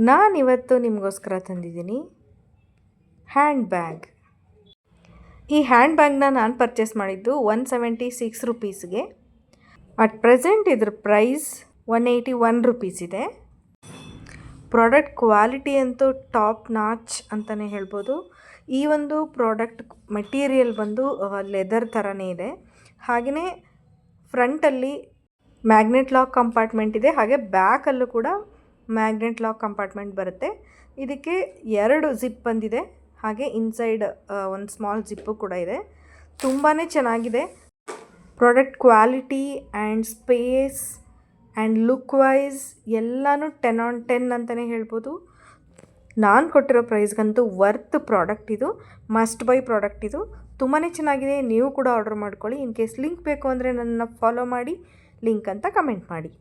ನಾನಿವತ್ತು ನಿಮಗೋಸ್ಕರ ತಂದಿದ್ದೀನಿ ಹ್ಯಾಂಡ್ ಬ್ಯಾಗ್. ಈ ಹ್ಯಾಂಡ್ ಬ್ಯಾಗ್ನ ನಾನು ಪರ್ಚೇಸ್ ಮಾಡಿದ್ದು 176 ರುಪೀಸ್ಗೆ. ಅಟ್ ಪ್ರೆಸೆಂಟ್ ಇದ್ರ ಪ್ರೈಸ್ 181 ರುಪೀಸ್ ಇದೆ. ಪ್ರಾಡಕ್ಟ್ ಕ್ವಾಲಿಟಿ ಅಂತೂ ಟಾಪ್ ನಾಚ್ ಅಂತಲೇ ಹೇಳ್ಬೋದು. ಈ ಒಂದು ಪ್ರಾಡಕ್ಟ್ ಮೆಟೀರಿಯಲ್ ಬಂದು ಲೆದರ್ ಥರನೇ ಇದೆ. ಹಾಗೆಯೇ ಫ್ರಂಟಲ್ಲಿ ಮ್ಯಾಗ್ನೆಟ್ ಲಾಕ್ ಕಂಪಾರ್ಟ್ಮೆಂಟ್ ಇದೆ, ಹಾಗೆ ಬ್ಯಾಕಲ್ಲೂ ಕೂಡ ಮ್ಯಾಗ್ನೆಟ್ ಲಾಕ್ ಕಂಪಾರ್ಟ್ಮೆಂಟ್ ಬರುತ್ತೆ. ಇದಕ್ಕೆ 2 ಜಿಪ್ ಬಂದಿದೆ, ಹಾಗೆ ಇನ್ಸೈಡ್ ಒಂದು ಸ್ಮಾಲ್ ಜಿಪ್ಪು ಕೂಡ ಇದೆ. ತುಂಬಾ ಚೆನ್ನಾಗಿದೆ. Product quality and space and look wise ಎಲ್ಲನೂ 10 on 10 ಅಂತಲೇ ಹೇಳ್ಬೋದು. ನಾನು ಕೊಟ್ಟಿರೋ ಪ್ರೈಸ್ಗಂತೂ ವರ್ತ್ ಪ್ರಾಡಕ್ಟ್ ಇದು, ಮಸ್ಟ್ ಬೈ ಪ್ರಾಡಕ್ಟ್ ಇದು. ತುಂಬಾ ಚೆನ್ನಾಗಿದೆ. ನೀವು ಕೂಡ ಆರ್ಡರ್ ಮಾಡ್ಕೊಳ್ಳಿ. ಇನ್ ಕೇಸ್ ಲಿಂಕ್ ಬೇಕು ಅಂದರೆ ನನ್ನನ್ನು ಫಾಲೋ ಮಾಡಿ, ಲಿಂಕ್ ಅಂತ ಕಮೆಂಟ್ ಮಾಡಿ.